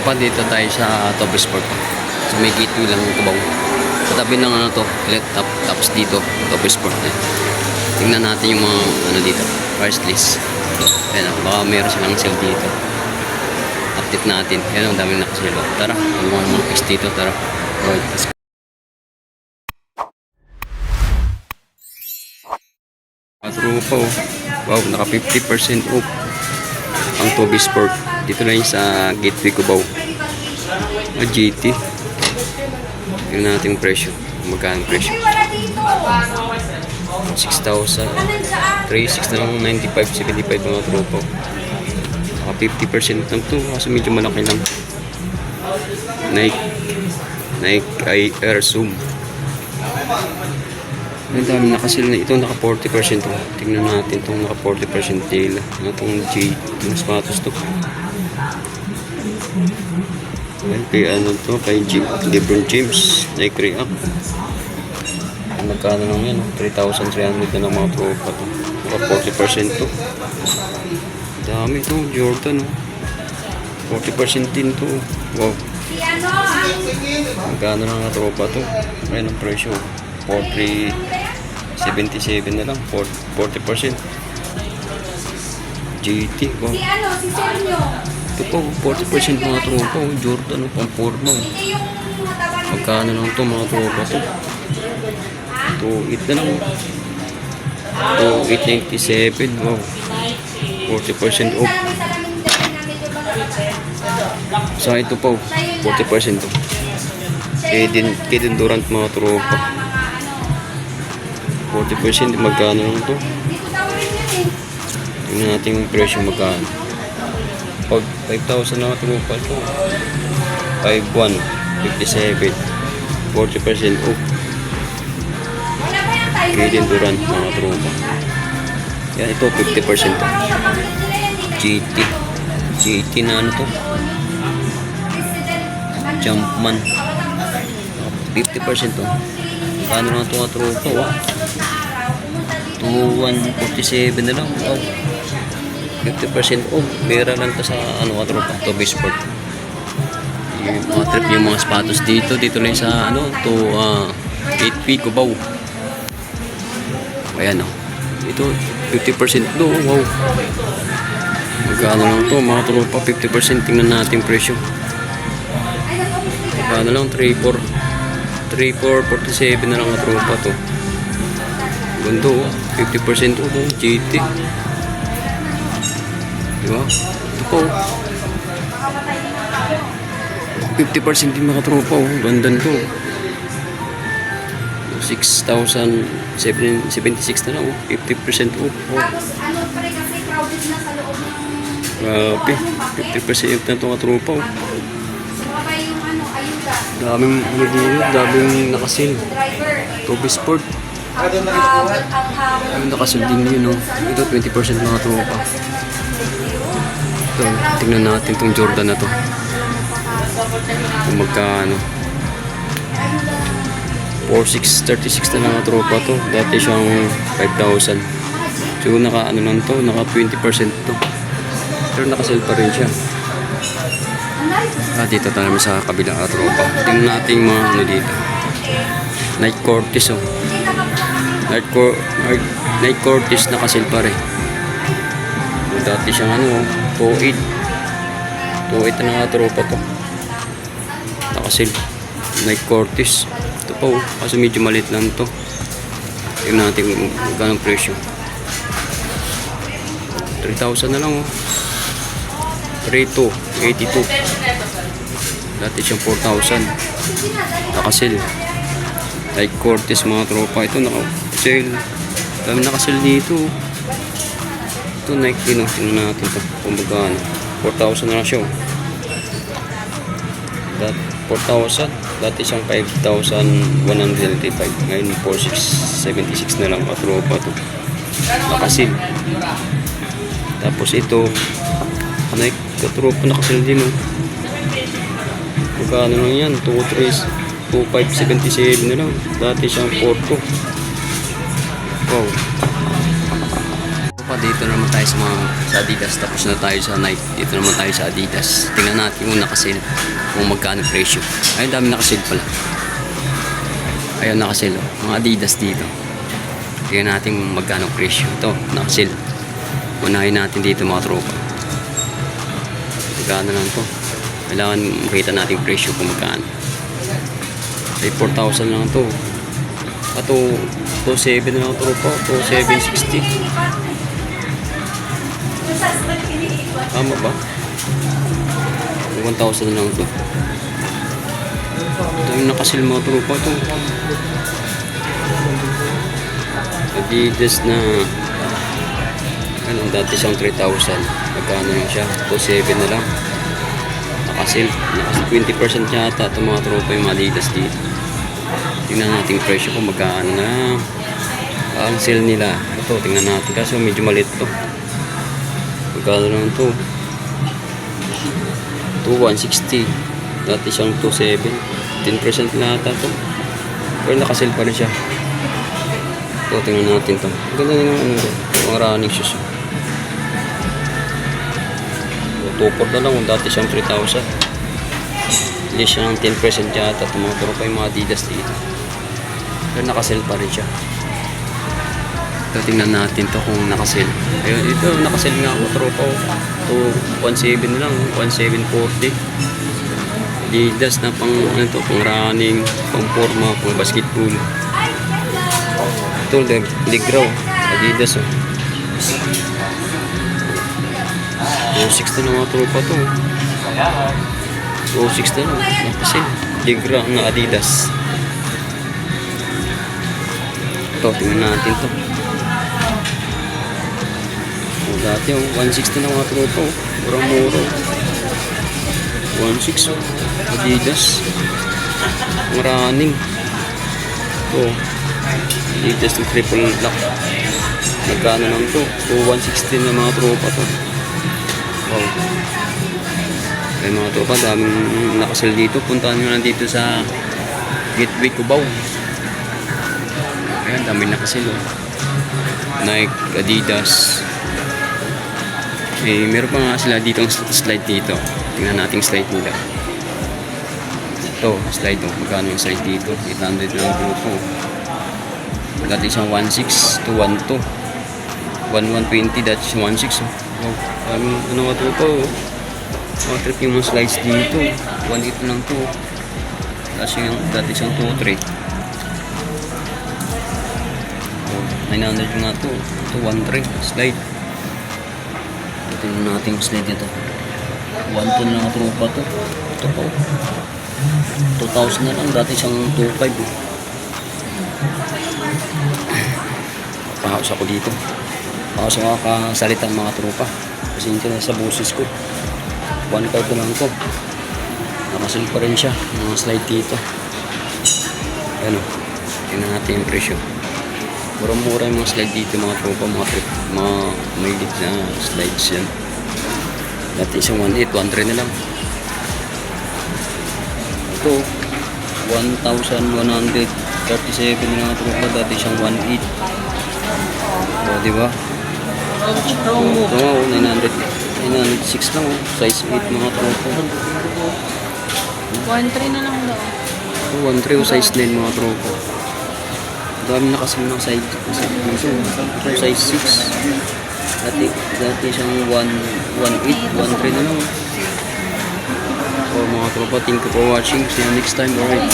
Pa dito tayo sa Top Sport. So may gateway lang ng Cubao. Katabi ng ano to, tapos dito, Top Sport na. Tingnan natin yung mga ano dito, price list. Ayan, baka meron silang sale dito. Update natin. Ayan, ang daming nakasale. Tara, ang mga pics dito, tara. Alright, let's go. Trupa oh. Wow, naka 50% off ang Toby Sport. Dito na yung sa Gateway Cubao. GT. Tingnan natin yung presyo. Magkano ang presyo? 6,000. 3,600 na lang, 95, 75 mga tropa. Naka 50% lang to. Kasi medyo malaki lang. Nike Air Zoom. Ang dami nakasil na. Itong naka 40% to. Tingnan natin itong naka 40% nila. Itong G. Itong sapatos to. Kay ano to? Kay LeBron James. Nike React. Magkano lang yan? 3,300 na lang mga tropa to. Naka 40% to. Dami to. Jordan. 40% din to. Wow. Magkano lang mga tropa to? Ayan ang presyo. 4,377 na lang, 40%. GT, wow. Ito po, 40% mga tropa, Jordan, pang forma. Magkano lang ito mga tropa to? 2,800 na lang. 2,897, wow. 40% off. Sa ito po, 40% to. Keden Durant mga tropa. 40% magkano lang to? Tingnan natin yung presyo magkano. Pag 5,000 na tropa to. 5,157. 40% off. Keden Durant mga tropa. Yan ito 50% to. GT na ano to? Jumpman. 50% to. Kano lang ito nga tropa, wow. 2,147 na lang, wow. 50% off. Pera lang ito sa ano nga tropa, Toby Sport. Yung mga trip yung mga sapatos dito. Dito lang sa ano, to Gateway Cubao. Ayan o. Ito, 50% do, wow. Magkano lang ito mga tropa, 50%. Tingnan natin presyo. Magkano lang, 3,447 na lang ang tropa to. Ganda oh, 50% oh, GT. Diba? Ito po. 50% din mga tropa oh, ganda to. 6,076 na lang oh, 50% off oh. Grabe, 50% na ito mga tropa oh. Daming daming nakasil. Toby Sport. Daming nakasil din yun, no? Ito 20% mga tropa. Ito, tingnan natin itong Jordan na to. Kung magkano. 4,636 na mga tropa to. Dati siyang 5,000. So naka ano lang to, naka 20% to. Pero nakasil pa rin siya. Dito tayo naman sa kabilang tropa. Tingnan natin mga ano dito. Nike Cortez oh. Nike Cortez nakasil pa rin. Dati siyang ano 2,800 na nga tropa to. Nakasil. Nike Cortez. Ito po. Kasi medyo maliit lang to. Tingnan natin kung magkano presyo. 3,000 na lang oh. 3,282. Dati siyang 4,000. Nakasil. Nike Cortez mga tropa. Ito naka-sale. Dami nakasil dito. Ito Nike no. Tingnan natin ito. Kung magkano. 4,000 na lang siya. 4,000. Dati siyang 5,195. Ngayon 4,676 na lang mga tropa ito. Nakasil. Tapos ito Nike katropa nakasil din no. Magkano lang yan? 2,577 na lang. Dati siyang 4,2. Wow. Pa dito naman tayo sa Adidas, tapos na tayo sa Nike. Dito naman tayo sa Adidas. Tingnan natin kung naka-sale, kung magkano presyo. Ayun, dami naka-sale pala. Ayun, naka-sale. Mga Adidas dito. Tingnan natin kung magkano presyo. Ito, naka-sale. Unahin natin dito mga tropa. Magkano lang to. Kailangan makita natin presyo kung magkano. Ay, 4,000 lang to. Ato, 2,700 na lang tropa. 2,760. Tama ba? 1,000 na lang to. Ito yung nakasil mga tropa to. Adidas na ano, dati siyang 3,000. Magkano lang siya? 2,700 na lang. Nakasil. Naka 20% yata itong mga tropa yung Adidas dito. Tingnan natin presyo kung magkano na ang sale nila. Ito, tingnan natin. Kaso medyo maliit to. Magkano lang to? 2,160. Dati siyang 2,700. 10% na ata to. Pero nakasale pa rin siya. Ito, tingnan natin to. Ganda na yung ano, mga running shoes. 2,400 na lang. Dati siyang 3,000. At least siya ng 10% yata. Itong mga tropa yung mga Adidas dito. Pero nakasale pa rin siya. Ito, tingnan natin to kung nakasale. Ayun, ito, nakasale nga ako tropa. Ito, 1,700 lang. 1,740. Adidas na pang, ano to, pang running, pang forma, pang basketball. Ito, Ligraw. Adidas, oh. 2,600 na mga tropa to. 2,600 na. Nakasale. Ligraw na Adidas. Ito, tingnan natin to. O, dati yung 160 na mga tropa. Murang-mura. 1,600. Adidas. Ang running. Ito. Adidas ng triple lock. Nagkano lang to? 160 na mga tropa to. Wow. Kaya mga tropa, daming nakasal dito. Puntahan nyo lang dito sa Gateway Cubao. Ayan, daming nakasal, oh. Nike, Adidas. Eh, meron pa nga sila dito ang slide dito. Tingnan natin slide nila. Ito, slide, oh. Magkano yung slide dito? 800 lang grupo. Dati siyang 1,600 to 1,200. 1,120, dati siyang 1,600, oh. Wow, ano nga ito po, oh. Mga trip yung mga slides dito. 1,800 lang to. Dati siyang 2,300. 900 nga to. Ito 1,300 slide. Tingnan natin yung slide nito. 1,200 na tropa to. Ito po. 2,000 na lang. Dati siyang 2,500. Pahaos ako dito. Pahaos ako kakasalitang mga tropa. Kasi hindi na sa busis ko. 1,500 na lang to. Nakasal pa rin siya. Mga slide dito. Ayan o. Tingnan natin yung presyo. Murang-mura yung mga slide dito mga tropa, mga may na slides yan. Dati isang 1,800, 1,300 na lang. Ito 1,137 na mga tropa, dati isang 1,800. O diba? Ito nga, 906 lang, size 8 mga tropa. 1,300 na lang daw. Ito 1,300 size 9 mga tropa. Dami na kasi ng size 6. Dati siyang 1,800, 1,300 na lang. So mga tropa, thank you for watching. See you next time. Alright.